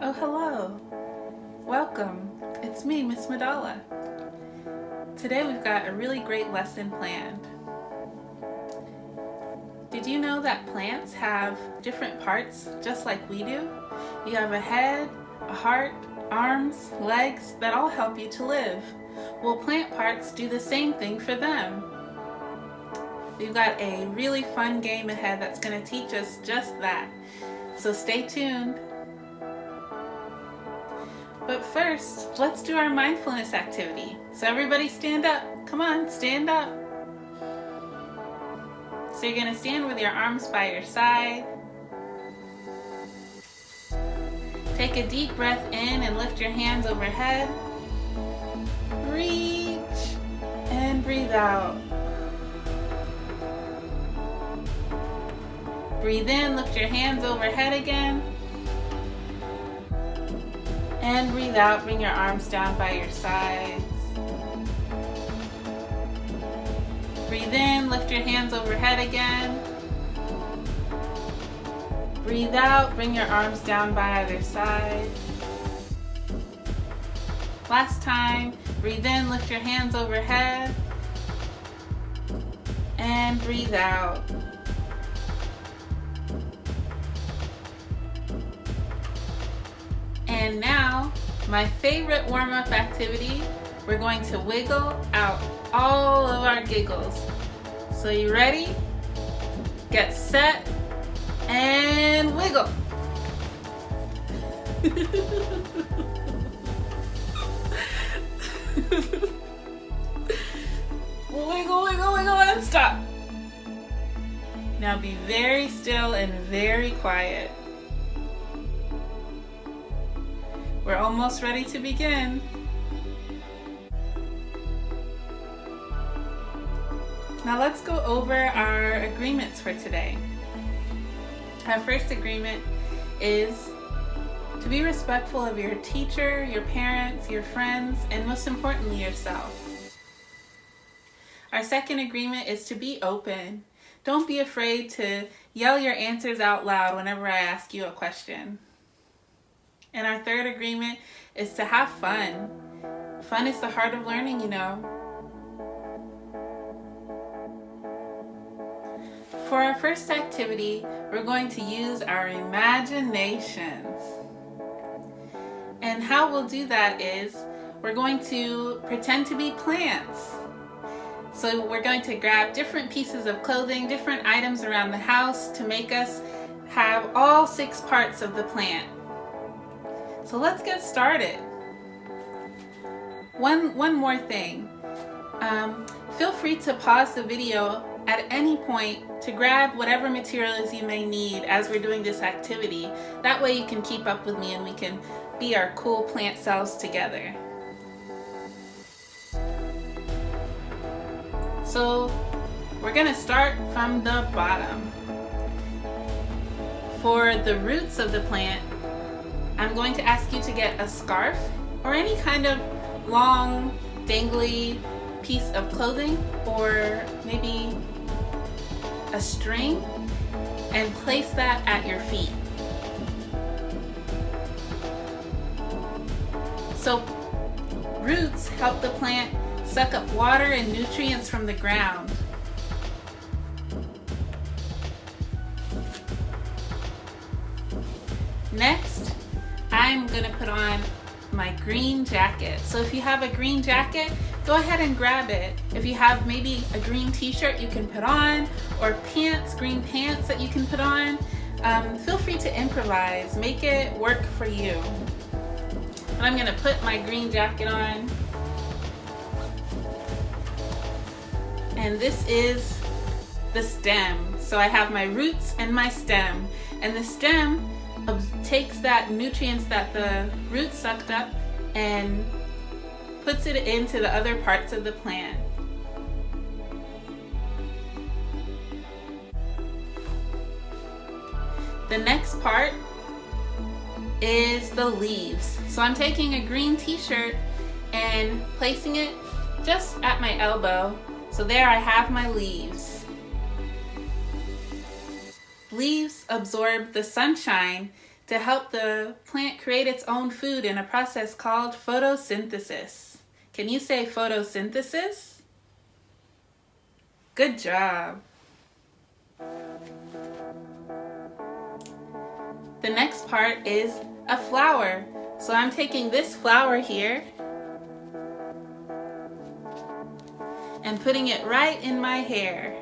Oh, hello. Welcome. It's me, Miss Madala. Today we've got a really great lesson planned. Did you know that plants have different parts just like we do? You have a head, a heart, arms, legs that all help you to live. Well, plant parts do the same thing for them. We've got a really fun game ahead that's going to teach us just that. So stay tuned. But first, let's do our mindfulness activity. So everybody stand up. Come on, stand up. So you're going to stand with your arms by your side. Take a deep breath in and lift your hands overhead. Reach and breathe out. Breathe in, lift your hands overhead again. And breathe out, bring your arms down by your sides. Breathe in, lift your hands overhead again. Breathe out, bring your arms down by either side. Last time, breathe in, lift your hands overhead. And breathe out. And now, my favorite warm-up activity, we're going to wiggle out all of our giggles. So you ready? Get set and wiggle. Wiggle, wiggle, wiggle, and stop. Now be very still and very quiet. We're almost ready to begin. Now let's go over our agreements for today. Our first agreement is to be respectful of your teacher, your parents, your friends, and most importantly, yourself. Our second agreement is to be open. Don't be afraid to yell your answers out loud whenever I ask you a question. And our third agreement is to have fun. Fun is the heart of learning, you know. For our first activity, we're going to use our imaginations. And how we'll do that is we're going to pretend to be plants. So we're going to grab different pieces of clothing, different items around the house to make us have all 6 parts of the plant. So let's get started. One more thing. Feel free to pause the video at any point to grab whatever materials you may need as we're doing this activity. That way you can keep up with me and we can be our cool plant selves together. So we're going to start from the bottom. For the roots of the plant, I'm going to ask you to get a scarf or any kind of long, dangly piece of clothing or maybe a string and place that at your feet. So roots help the plant suck up water and nutrients from the ground. Next, I'm going to put on my green jacket. So if you have a green jacket, go ahead and grab it. If you have maybe a green t-shirt you can put on, or pants, green pants that you can put on, feel free to improvise. Make it work for you. And I'm going to put my green jacket on. And this is the stem. So I have my roots and my stem. And the stem takes that nutrients that the roots sucked up and puts it into the other parts of the plant. The next part is the leaves. So I'm taking a green t-shirt and placing it just at my elbow. So there I have my leaves. Leaves absorb the sunshine to help the plant create its own food in a process called photosynthesis. Can you say photosynthesis? Good job. The next part is a flower. So I'm taking this flower here and putting it right in my hair.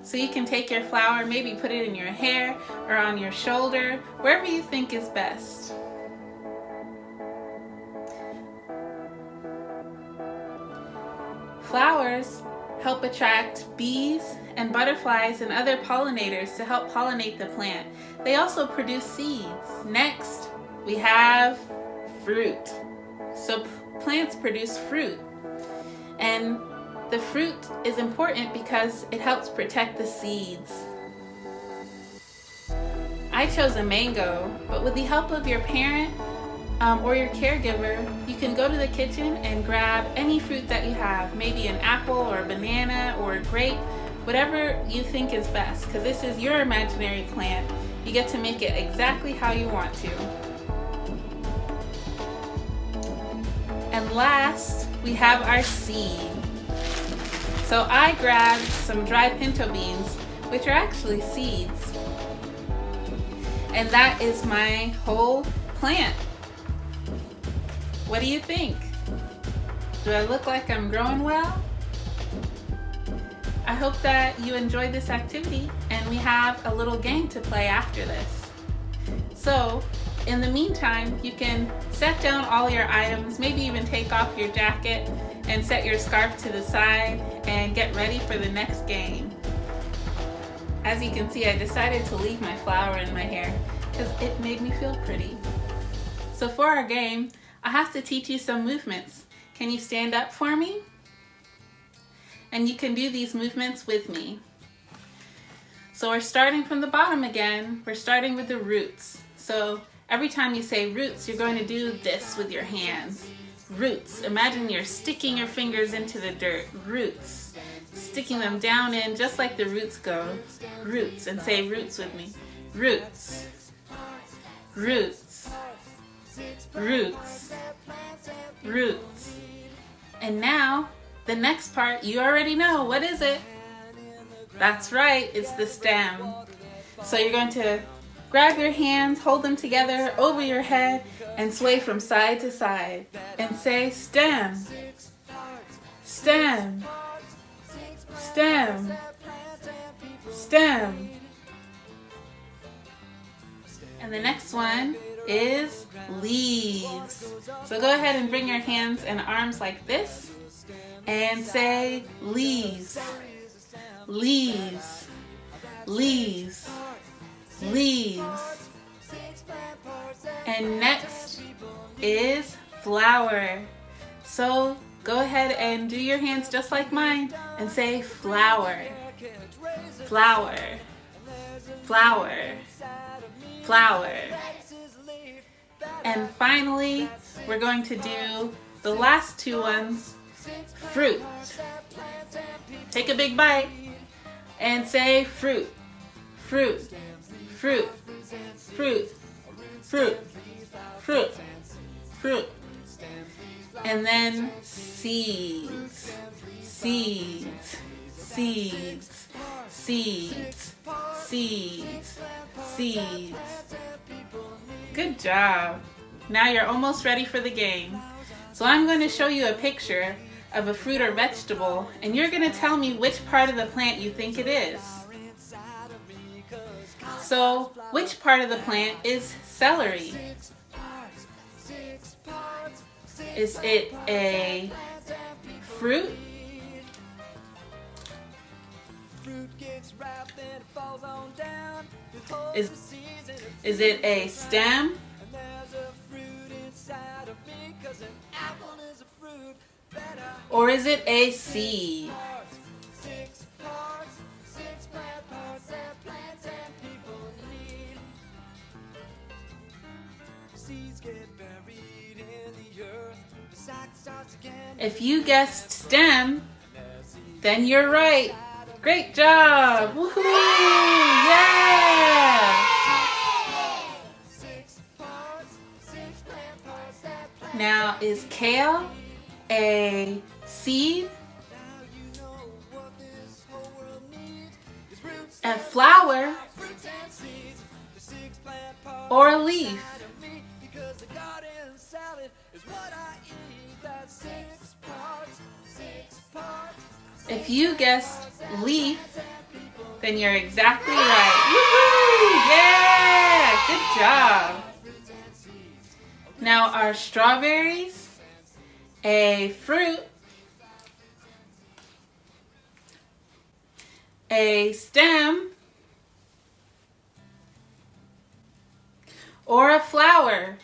So you can take your flower, maybe put it in your hair or on your shoulder, wherever you think is best. Flowers help attract bees and butterflies and other pollinators to help pollinate the plant. They also produce seeds. Next, we have fruit. So plants produce fruit. And the fruit is important because it helps protect the seeds. I chose a mango, but with the help of your parent or your caregiver, you can go to the kitchen and grab any fruit that you have, maybe an apple or a banana or a grape, whatever you think is best, because this is your imaginary plant. You get to make it exactly how you want to. And last, we have our seed. So I grabbed some dry pinto beans, which are actually seeds. And that is my whole plant. What do you think? Do I look like I'm growing well? I hope that you enjoyed this activity and we have a little game to play after this. So, in the meantime, you can set down all your items, maybe even take off your jacket and set your scarf to the side and get ready for the next game. As you can see, I decided to leave my flower in my hair because it made me feel pretty. So for our game, I have to teach you some movements. Can you stand up for me? And you can do these movements with me. So we're starting from the bottom again. We're starting with the roots. So every time you say roots, you're going to do this with your hands. Roots. Imagine you're sticking your fingers into the dirt. Roots. Sticking them down in just like the roots go. Roots. And say roots with me. Roots. Roots. Roots. Roots. And now, the next part, you already know. What is it? That's right, it's the stem. So you're going to grab your hands, hold them together over your head, and sway from side to side. And say stem. Stem. Stem. Stem. And the next one is leaves. So go ahead and bring your hands and arms like this and say leaves, leaves, leaves, leaves. And next is flower. So go ahead and do your hands just like mine and say flower, flower, flower, flower. And finally, we're going to do the last two ones, fruit. Take a big bite and say fruit, fruit, fruit, fruit, fruit, fruit, fruit. And then seeds, seeds, seeds, seeds, seeds, seeds. Good job. Now you're almost ready for the game. So I'm going to show you a picture of a fruit or vegetable, and you're going to tell me which part of the plant you think it is. So, which part of the plant is celery? Is it a fruit? Is it a stem? Or is it a seed? If you guessed stem, then you're right. Great job! Woohoo! Yeah! Is kale a seed, a flower, or a leaf? If you guessed leaf, then you're exactly right. Woohoo! Yeah! Good job. Now, are strawberries a fruit, a stem, or a flower?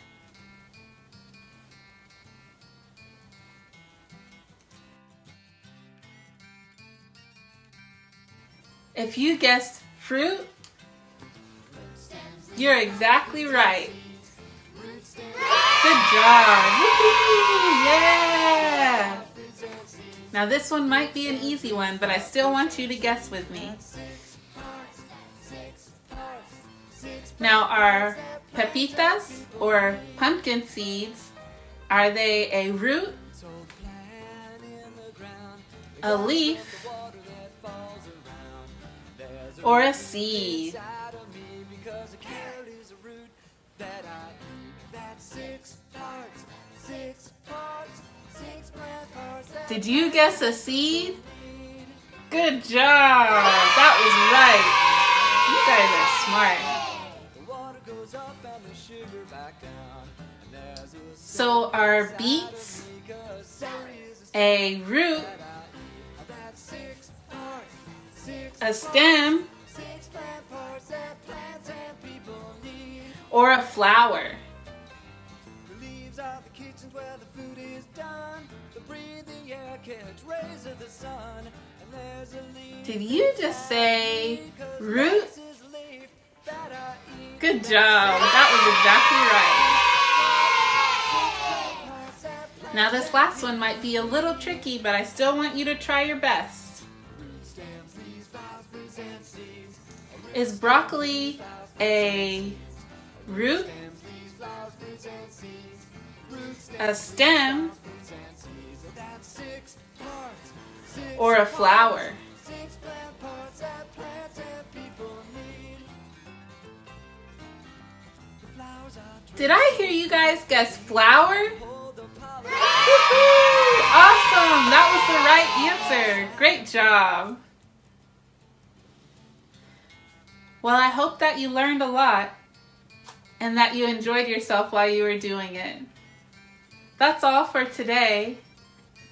If you guessed fruit, you're exactly right. Good job. Woo-hoo! Yeah! Now this one might be an easy one, but I still want you to guess with me. Now, are pepitas or pumpkin seeds, are they a root, a leaf, or a seed? Did you guess a seed? Good job! That was right. You guys are smart. So are beets a root, a stem, or a flower? Did you just say root? Good job. That was exactly right. Now this last one might be a little tricky, but I still want you to try your best. Is broccoli a root, a stem, or a flower? Did I hear you guys guess flower? Woo-hoo! Awesome! That was the right answer. Great job. Well, I hope that you learned a lot and that you enjoyed yourself while you were doing it. That's all for today.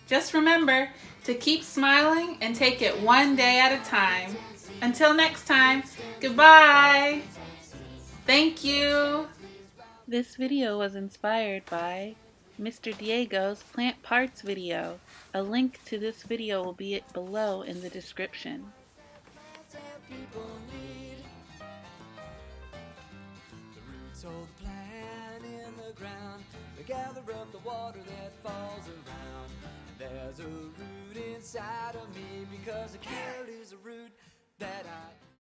Just remember to keep smiling and take it one day at a time. Until next time, goodbye. Thank you. This video was inspired by Mr. Diego's Plant Parts video. A link to this video will be below in the description. Hold the plant in the ground, they gather up the water that falls around. And there's a root inside of me, because a carrot is a root that I